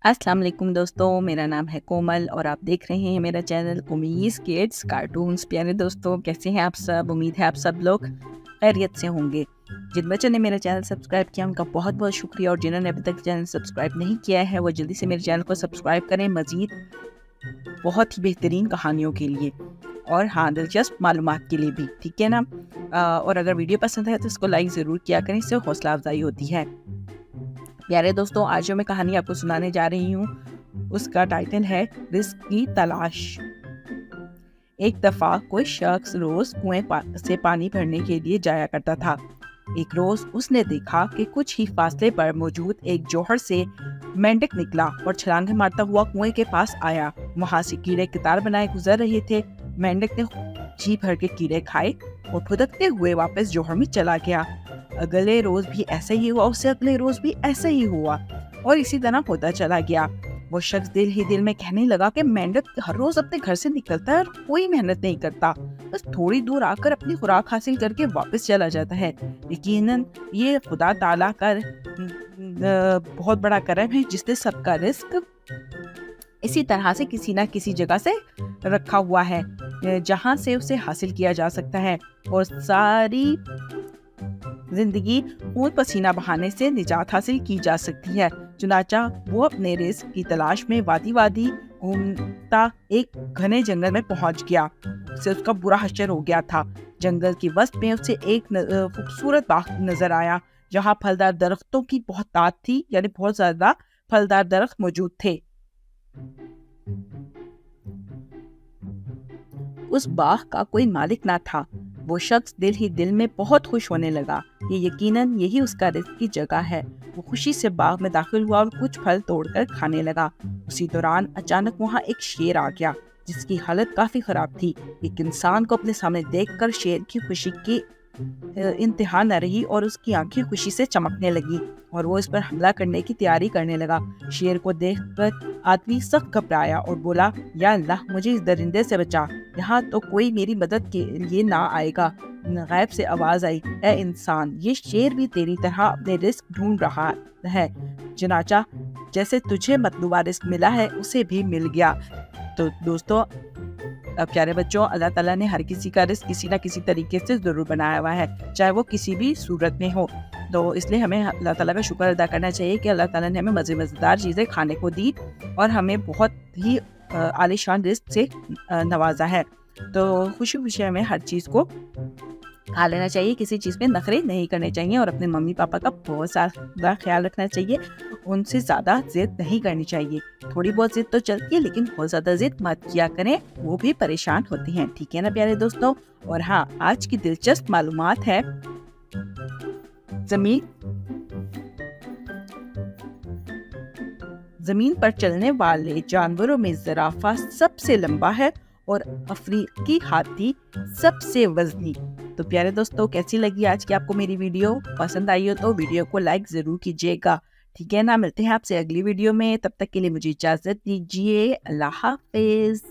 अस्सलाम वालेकुम दोस्तों, मेरा नाम है कोमल और आप देख रहे हैं मेरा चैनल कुमीज़ किड्स कार्टून्स। प्यारे दोस्तों, कैसे हैं आप सब? उम्मीद है आप सब लोग खैरियत से होंगे। जिन बच्चों ने मेरा चैनल सब्सक्राइब किया उनका बहुत बहुत शुक्रिया, और जिन्होंने अभी तक चैनल सब्सक्राइब नहीं किया है वो जल्दी से मेरे चैनल को सब्सक्राइब करें, मज़ीद बहुत ही बेहतरीन कहानियों के लिए और हाँ, दिलचस्प मालूमात के लिए भी, ठीक है ना? और अगर वीडियो पसंद है तो इसको लाइक ज़रूर किया करें, इससे हौसला अफजाई होती है। प्यारे दोस्तों, आज जो मैं कहानी आपको सुनाने जा रही हूँ उसका टाइटल है रिस्क की तलाश। एक दफा कोई शख्स रोज से पानी भरने के लिए जाया करता था। एक रोज उसने देखा कि कुछ ही फासले पर मौजूद एक जोहर से मेंढक निकला और छलांगे मारता हुआ कुएं के पास आया। वहां से कीड़े कतार बनाए गुजर रहे थे। मेंढक ने जी भर के कीड़े खाए और फुदकते हुए वापस जोहर में चला गया। अगले रोज भी ऐसा ही हुआ, उससे अगले रोज भी ऐसा ही हुआ और इसी तरह होता चला गया। वो शख्स दिल ही दिल में कहने लगा कि मेंढक हर रोज अपने घर से निकलता है और कोई मेहनत नहीं करता, बस थोड़ी दूर आकर अपनी खुराक हासिल करके वापस चला जाता है। यकीनन ये खुदा ताला का बहुत बड़ा करम है जिसने सबका रिस्क इसी तरह से किसी ना किसी जगह से रखा हुआ है जहां से उसे हासिल किया जा सकता है और सारी जिंदगी खून पसीना बहाने से निजात हासिल की जा सकती है। चुनाचा वो अपने रिस्क की तलाश में वादी वादी घूमता एक घने जंगल में पहुंच गया। उसे उसका बुरा हश्र हो गया था। जंगल की वस्त में उसे एक खूबसूरत बाग नजर आया जहां फलदार दरख्तों की बहुत तादाद थी, यानी बहुत ज्यादा फलदार दरख्त मौजूद थे। उस बाग का कोई मालिक ना था। वो शख्स दिल ही दिल में बहुत खुश होने लगा कि यकीनन यही उसका रिस्क की जगह है। वो खुशी से बाग में दाखिल हुआ और कुछ फल तोड़कर खाने लगा। उसी दौरान अचानक वहाँ एक शेर आ गया जिसकी हालत काफी खराब थी। एक इंसान को अपने सामने देखकर शेर की खुशी की इंतहा न रही और उसकी आंखें खुशी से चमकने लगी और वो इस पर हमला करने की तैयारी करने लगा। शेर को देखकर आदमी सख्त घबराया और बोला, या अल्लाह, मुझे इस दरिंदे से बचा, यहाँ तो कोई मेरी मदद के लिए ना आएगा। गैब से आवाज आई, ए इंसान, ये शेर भी तेरी तरह अपने रिस्क ढूंढ रहा है। चुनाचा जैसे तुझे मतलूबा रिस्क मिला है उसे भी मिल गया। तो दोस्तों, प्यारे बच्चों, अल्लाह ताला ने हर किसी का रिस्क किसी ना किसी तरीके से जरूर बनाया हुआ है, चाहे वो किसी भी सूरत में हो। तो इसलिए हमें अल्लाह ताला का शुक्र अदा करना चाहिए कि अल्लाह ताला ने हमें मज़ेदार चीज़ें खाने को दी और हमें बहुत ही आलीशान रिस्क से नवाजा है। तो खुशी खुशी हमें हर चीज़ को खा लेना चाहिए, किसी चीज़ में नखरे नहीं करने चाहिए और अपने मम्मी पापा का बहुत सारा ख्याल रखना चाहिए। उनसे ज़्यादा जिद नहीं करनी चाहिए। थोड़ी बहुत जिद तो चलती है लेकिन बहुत ज़्यादा जिद मत किया करें, वो भी परेशान होते हैं, ठीक है ना प्यारे दोस्तों। और हाँ, आज की दिलचस्प मालूमात है, जमीन पर चलने वाले जानवरों में जिराफा सबसे लंबा है और अफ्रीकी हाथी सबसे वजनी। तो प्यारे दोस्तों, कैसी लगी आज की आपको मेरी वीडियो? पसंद आई हो तो वीडियो को लाइक जरूर कीजिएगा, ठीक है ना। मिलते हैं आपसे अगली वीडियो में, तब तक के लिए मुझे इजाजत दीजिए। अल्लाह हाफिज।